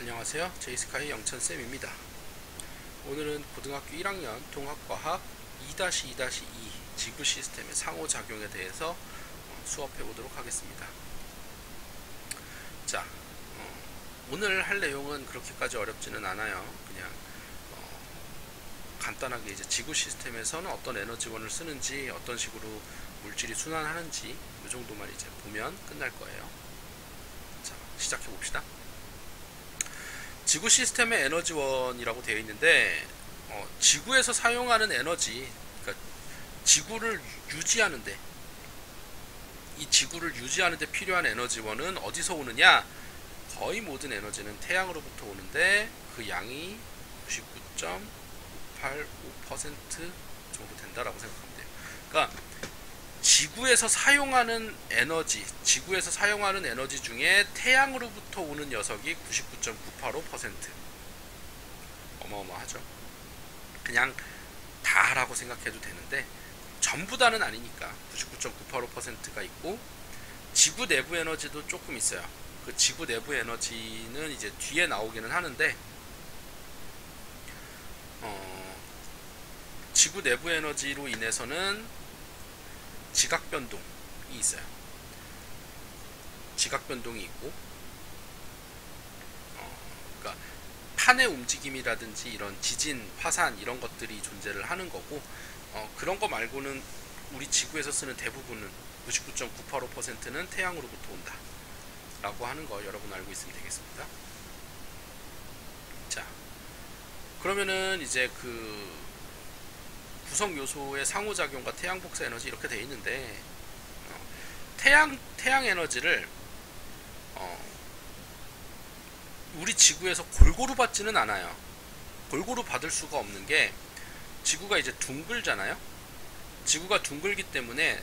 안녕하세요. 제이스카이 영천쌤입니다. 오늘은 고등학교 1학년 통합과학 2-2-2 지구 시스템의 상호작용에 대해서 수업해 보도록 하겠습니다. 자, 오늘 할 내용은 그렇게까지 어렵지는 않아요. 그냥 간단하게 이제 지구 시스템에서는 어떤 에너지원을 쓰는지, 어떤 식으로 물질이 순환하는지 이 정도만 이제 보면 끝날 거예요. 자, 시작해 봅시다. 지구 시스템의 에너지원이라고 되어 있는데 지구에서 사용하는 에너지, 그러니까 지구를 유지하는데, 이 지구를 유지하는데 필요한 에너지원은 어디서 오느냐? 거의 모든 에너지는 태양으로부터 오는데 그 양이 99.585% 정도 된다라고 생각하면 돼요. 그러니까 지구에서 사용하는 에너지 중에 태양으로부터 오는 녀석이 99.985%. 어마어마하죠. 그냥 다라고 생각해도 되는데 전부 다는 아니니까 99.985%가 있고, 지구 내부 에너지도 조금 있어요. 그 지구 내부 에너지는 이제 뒤에 나오기는 하는데 지구 내부 에너지로 인해서는 지각 변동이 있어요. 지각 변동이 있고, 그러니까 판의 움직임이라든지 이런 지진, 파산 이런 것들이 존재를 하는 거고, 그런 거 말고는 우리 지구에서 쓰는 대부분은 99.985%는 태양으로부터 온다 라고 하는 거 여러분 알고 있으면 되겠습니다. 자, 그러면은 이제 그 구성 요소의 상호작용과 태양 복사 에너지 이렇게 되어 있는데, 태양 에너지를 우리 지구에서 골고루 받지는 않아요. 골고루 받을 수가 없는 게, 지구가 이제 둥글잖아요. 지구가 둥글기 때문에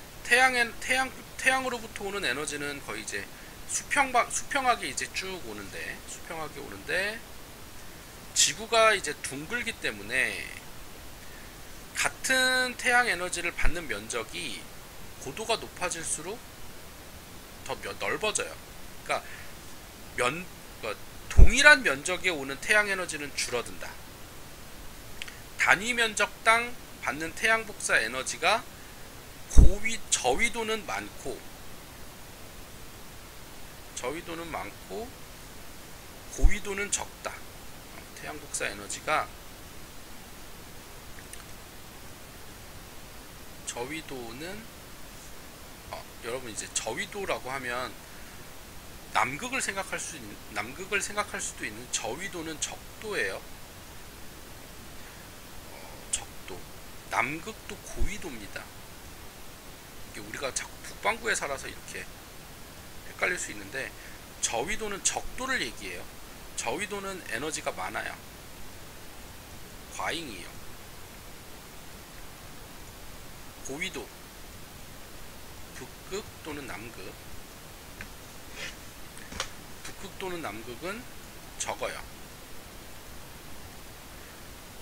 태양으로부터 오는 에너지는 거의 이제 수평하게 이제 쭉 오는데, 지구가 이제 둥글기 때문에 같은 태양 에너지를 받는 면적이 고도가 높아질수록 더 넓어져요. 그러니까 동일한 면적에 오는 태양 에너지는 줄어든다. 단위 면적당 받는 태양 복사 에너지가 저위도는 많고 고위도는 적다. 태양 복사 에너지가 저위도는 여러분 이제 저위도라고 하면 남극을 생각할 수도 있는 저위도는 적도예요. 적도. 남극도 고위도입니다. 이게 우리가 자꾸 북반구에 살아서 이렇게 헷갈릴 수 있는데, 저위도는 적도를 얘기해요. 저위도는 에너지가 많아요. 과잉이에요. 고위도, 북극 또는 남극. 북극 또는 남극은 적어요.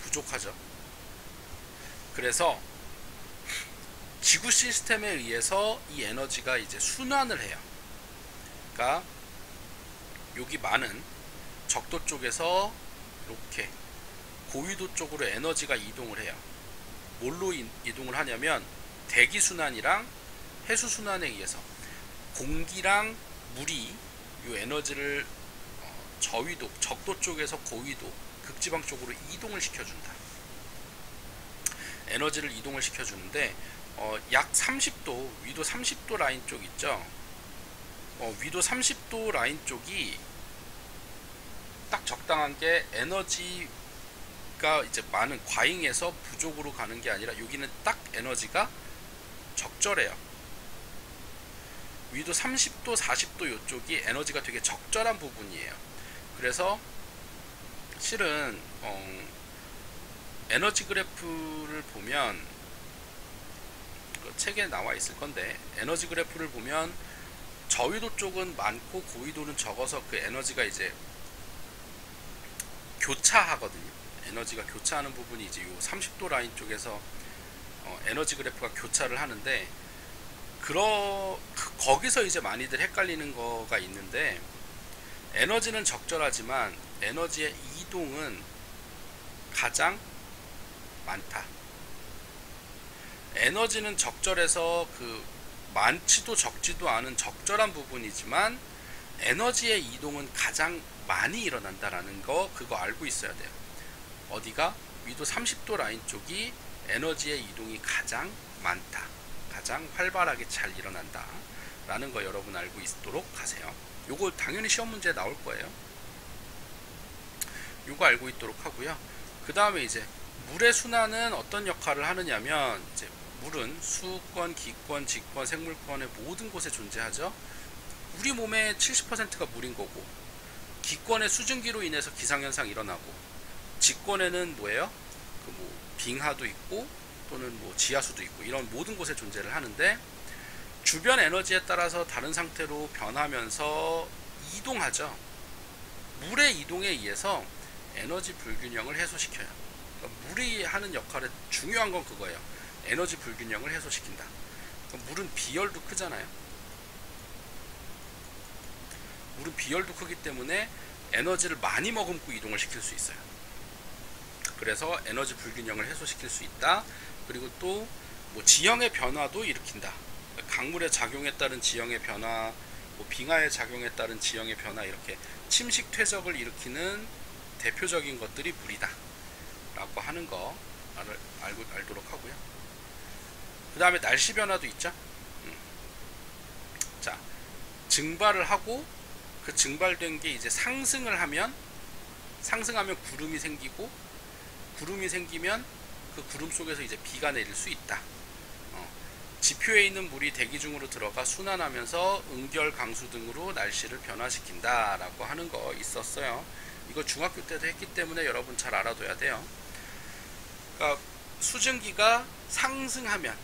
부족하죠. 그래서 지구 시스템에 의해서 이 에너지가 이제 순환을 해요. 그러니까 여기 많은 적도 쪽에서 이렇게 고위도 쪽으로 에너지가 이동을 해요. 뭘로 이동을 하냐면 대기순환이랑 해수순환에 의해서 공기랑 물이 이 에너지를 저위도, 적도 쪽에서 고위도, 극지방 쪽으로 이동을 시켜준다. 에너지를 이동을 시켜주는데 약 30도, 위도 30도 라인 쪽 있죠. 위도 30도 라인 쪽이 딱 적당한 게, 에너지가 이제 많은 과잉에서 부족으로 가는 게 아니라 여기는 딱 에너지가 적절해요. 위도 30도, 40도 이쪽이 에너지가 되게 적절한 부분이에요. 그래서 실은 에너지 그래프를 보면, 책에 나와 있을 건데, 에너지 그래프를 보면 저위도 쪽은 많고 고위도는 적어서 그 에너지가 이제 교차하거든요. 에너지가 교차하는 부분이 이제 요 30도 라인 쪽에서 에너지 그래프가 교차를 하는데, 거기서 이제 많이들 헷갈리는 거가 있는데, 에너지는 적절하지만 에너지의 이동은 가장 많다. 에너지는 적절해서 많지도 적지도 않은 적절한 부분이지만 에너지의 이동은 가장 많이 일어난다라는 거, 그거 알고 있어야 돼요. 어디가? 위도 30도 라인 쪽이 에너지의 이동이 가장 많다, 가장 활발하게 잘 일어난다 라는 거 여러분 알고 있도록 하세요. 요거 당연히 시험 문제에 나올 거예요. 요거 알고 있도록 하고요. 그 다음에 이제 물의 순환은 어떤 역할을 하느냐면, 이제 물은 수권, 기권, 직권, 생물권의 모든 곳에 존재하죠. 우리 몸의 70%가 물인 거고, 기권의 수증기로 인해서 기상현상 일어나고, 직권에는 뭐예요? 빙하도 있고 또는 지하수도 있고, 이런 모든 곳에 존재를 하는데, 주변 에너지에 따라서 다른 상태로 변하면서 이동하죠. 물의 이동에 의해서 에너지 불균형을 해소시켜요. 그러니까 물이 하는 역할에 중요한 건 그거예요. 에너지 불균형을 해소시킨다. 그러니까 물은 비열도 크잖아요. 물은 비열도 크기 때문에 에너지를 많이 머금고 이동을 시킬 수 있어요. 그래서 에너지 불균형을 해소시킬 수 있다. 그리고 또 지형의 변화도 일으킨다. 강물의 작용에 따른 지형의 변화, 빙하의 작용에 따른 지형의 변화, 이렇게 침식 퇴적을 일으키는 대표적인 것들이 물이다 라고 하는 거 알도록 하고요. 그 다음에 날씨 변화도 있죠. 자, 증발을 하고 그 증발된 게 이제 상승하면 구름이 생기고, 구름이 생기면 그 구름 속에서 이제 비가 내릴 수 있다. 지표에 있는 물이 대기 중으로 들어가 순환하면서 응결, 강수 등으로 날씨를 변화시킨다 라고 하는 거 있었어요. 이거 중학교 때도 했기 때문에 여러분 잘 알아둬야 돼요. 그러니까 수증기가 상승하면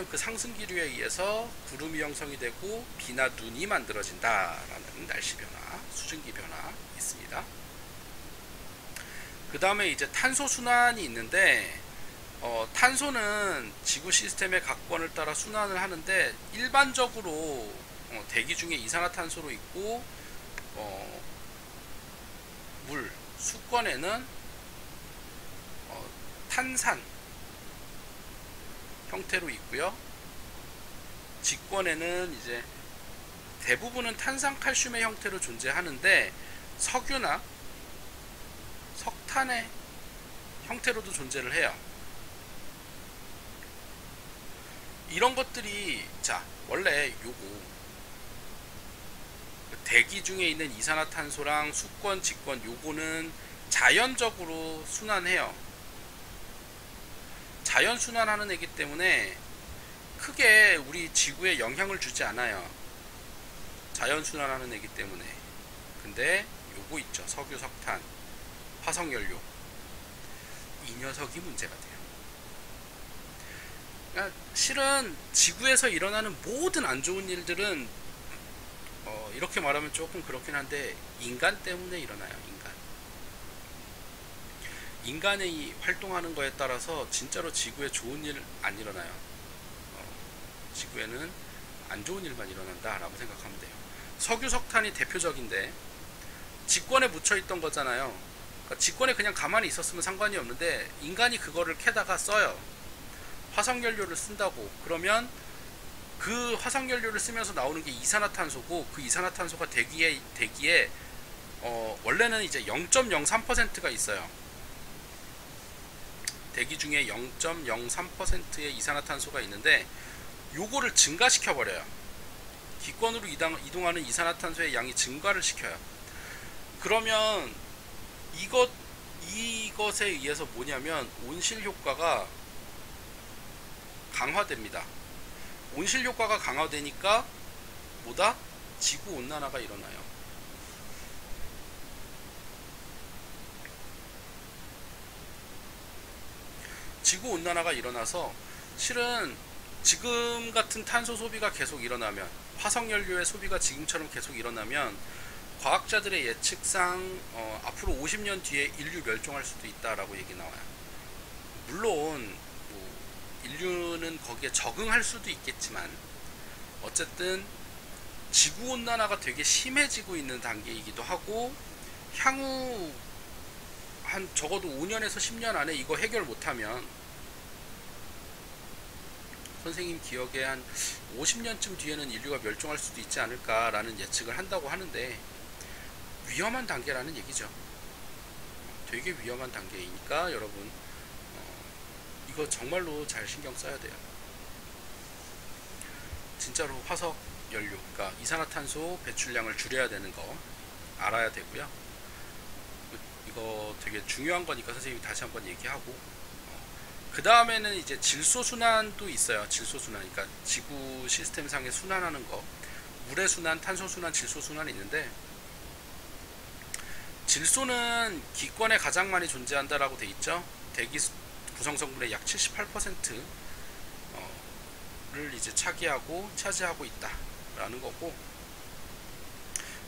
그 상승기류에 의해서 구름이 형성이 되고 비나 눈이 만들어진다 라는 날씨 변화, 수증기 변화 있습니다. 그 다음에 이제 탄소 순환이 있는데, 탄소는 지구 시스템의 각권을 따라 순환을 하는데, 일반적으로 대기 중에 이산화탄소로 있고, 물, 수권에는 탄산 형태로 있고요. 직권에는 이제 대부분은 탄산칼슘의 형태로 존재하는데, 석유나 석탄의 형태로도 존재를 해요. 이런 것들이, 자, 원래 대기 중에 있는 이산화탄소랑 수권, 직권, 요거는 자연적으로 순환해요. 자연 순환하는 애기 때문에 크게 우리 지구에 영향을 주지 않아요. 자연 순환하는 애기 때문에. 근데 요거 있죠. 석유, 석탄, 화석연료. 이 녀석이 문제가 돼요. 그러니까 실은 지구에서 일어나는 모든 안 좋은 일들은 이렇게 말하면 조금 그렇긴 한데, 인간 때문에 일어나요. 인간이 활동하는 거에 따라서 진짜로 지구에 좋은 일 안 일어나요. 지구에는 안 좋은 일만 일어난다 라고 생각하면 돼요. 석유, 석탄이 대표적인데 직권에 묻혀있던 거잖아요. 그러니까 직권에 그냥 가만히 있었으면 상관이 없는데, 인간이 그거를 캐다가 써요. 화석연료를 쓴다고. 그러면 그 화석연료를 쓰면서 나오는 게 이산화탄소고, 그 이산화탄소가 대기에 원래는 이제 0.03%가 있어요. 대기 중에 0.03%의 이산화탄소가 있는데, 요거를 증가시켜 버려요. 기권으로 이동하는 이산화탄소의 양이 증가를 시켜요. 그러면 이것에 의해서 뭐냐면 온실 효과가 강화됩니다. 온실 효과가 강화되니까 뭐다? 지구 온난화가 일어나요. 지구 온난화가 일어나서, 실은 지금 같은 탄소 소비가 계속 일어나면, 화석연료의 소비가 지금처럼 계속 일어나면 과학자들의 예측상 앞으로 50년 뒤에 인류 멸종할 수도 있다라고 얘기 나와요. 물론 인류는 거기에 적응할 수도 있겠지만, 어쨌든 지구온난화가 되게 심해지고 있는 단계이기도 하고, 향후 한 적어도 5년에서 10년 안에 이거 해결 못하면 선생님 기억에 한 50년쯤 뒤에는 인류가 멸종할 수도 있지 않을까라는 예측을 한다고 하는데, 위험한 단계라는 얘기죠. 되게 위험한 단계이니까 여러분 이거 정말로 잘 신경 써야 돼요. 진짜로 화석 연료, 그러니까 이산화탄소 배출량을 줄여야 되는 거 알아야 되고요. 이거 되게 중요한 거니까 선생님이 다시 한번 얘기하고, 그 다음에는 이제 질소 순환도 있어요. 질소 순환, 그러니까 지구 시스템 상에 순환하는 거, 물의 순환, 탄소 순환, 질소 순환이 있는데, 질소는 기권에 가장 많이 존재한다라고 돼 있죠. 대기 구성 성분의 약 78%를 이제 차지하고 있다라는 거고,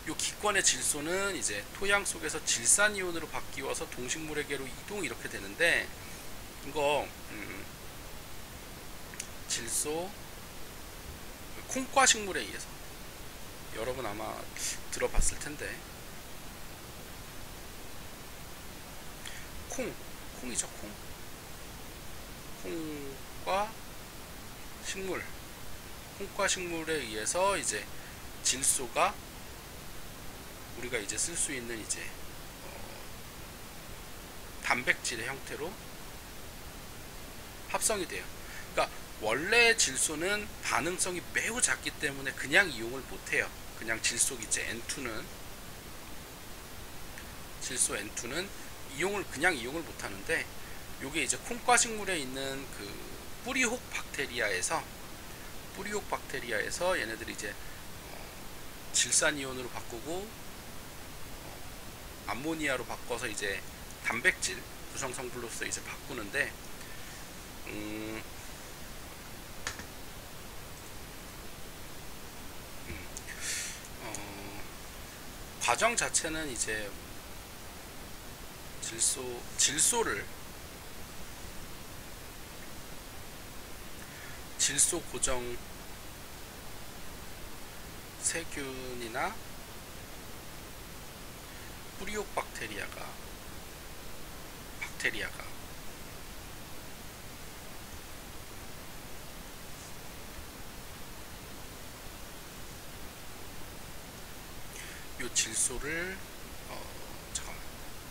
요 기권의 질소는 이제 토양 속에서 질산이온으로 바뀌어서 동식물에게로 이동 이렇게 되는데, 이거 질소 콩과 식물에 의해서 여러분 아마 들어봤을 텐데, 콩이죠. 콩과 식물에 의해서 이제 질소가 우리가 이제 쓸 수 있는 이제 단백질의 형태로 합성이 돼요. 그러니까 원래 질소는 반응성이 매우 작기 때문에 그냥 이용을 못해요. 그냥 질소 이제 질소 N2는 그냥 이용을 못하는데, 요게 이제 콩과 식물에 있는 그 뿌리혹 박테리아에서 얘네들이 이제 질산이온으로 바꾸고 암모니아로 바꿔서 이제 단백질 구성 성분으로서 이제 바꾸는데, 과정 자체는 이제 질소 고정 세균이나 뿌리옥 박테리아가 요 질소를 잠깐만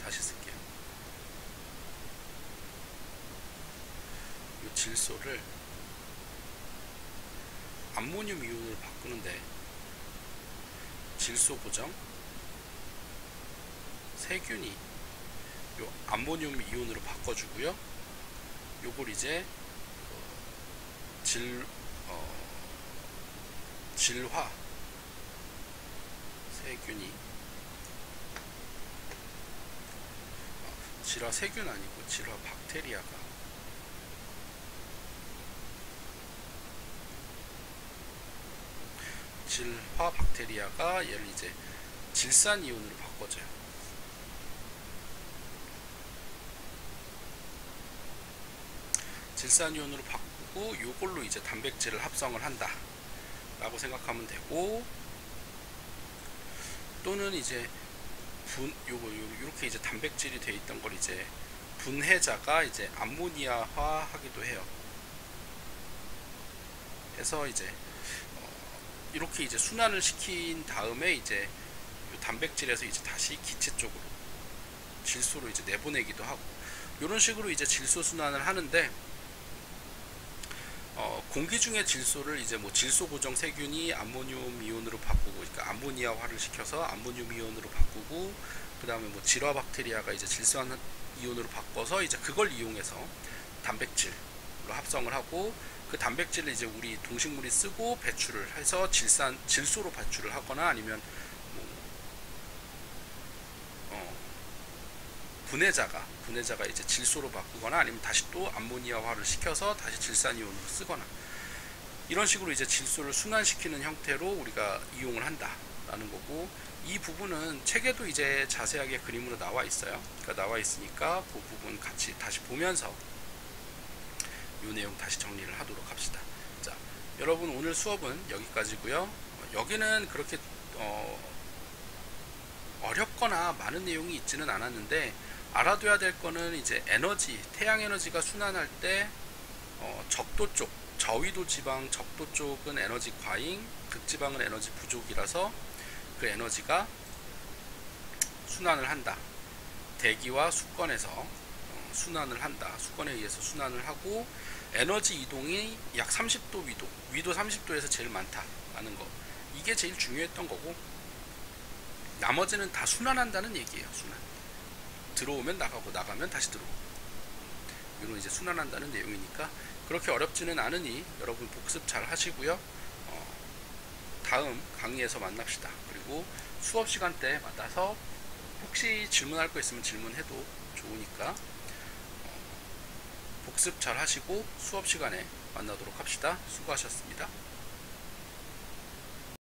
다시 쓸게요. 요 질소를 암모늄 이온으로 바꾸는데, 질소 고정 세균이 요 암모늄 이온으로 바꿔주고요. 요걸 이제 질화 세균 아니고 질화 박테리아가 얘를 이제 질산이온으로 바꿔줘요. 질산이온으로 바꾸고 요걸로 이제 단백질을 합성을 한다 라고 생각하면 되고, 또는 이제 요렇게 이제 단백질이 돼 있던 걸 이제 분해자가 이제 암모니아화 하기도 해요. 해서 이제 이렇게 이제 순환을 시킨 다음에 이제 요 단백질에서 이제 다시 기체 쪽으로 질소로 이제 내보내기도 하고, 이런 식으로 이제 질소 순환을 하는데, 공기 중의 질소를 이제 뭐 질소 고정 세균이 암모늄 이온으로 바꾸고, 그러니까 암모니아화를 시켜서 암모늄 이온으로 바꾸고, 그 다음에 뭐 질화 박테리아가 이제 질산 이온으로 바꿔서 이제 그걸 이용해서 단백질로 합성을 하고, 그 단백질을 이제 우리 동식물이 쓰고 배출을 해서 질소로 배출을 하거나, 아니면 분해자가 이제 질소로 바꾸거나, 아니면 다시 또 암모니아화를 시켜서 다시 질산이온으로 쓰거나, 이런 식으로 이제 질소를 순환시키는 형태로 우리가 이용을 한다라는 거고, 이 부분은 책에도 이제 자세하게 그림으로 나와 있어요. 그러니까 나와 있으니까 그 부분 같이 다시 보면서 이 내용 다시 정리를 하도록 합시다. 자, 여러분 오늘 수업은 여기까지고요. 여기는 그렇게 어렵거나 많은 내용이 있지는 않았는데, 알아둬야 될 거는 이제 에너지, 태양 에너지가 순환할 때 적도 쪽, 저위도 지방 적도 쪽은 에너지 과잉, 극지방은 에너지 부족이라서 그 에너지가 순환을 한다. 대기와 수권에서 순환을 한다. 수권에 의해서 순환을 하고, 에너지 이동이 약 30도 위도 30도에서 제일 많다라는 거. 이게 제일 중요했던 거고, 나머지는 다 순환한다는 얘기예요. 순환. 들어오면 나가고 나가면 다시 들어오고. 이런 이제 순환한다는 내용이니까 그렇게 어렵지는 않으니 여러분 복습 잘 하시고요. 다음 강의에서 만납시다. 그리고 수업 시간 때 만나서 혹시 질문할 거 있으면 질문해도 좋으니까 복습 잘 하시고 수업 시간에 만나도록 합시다. 수고하셨습니다.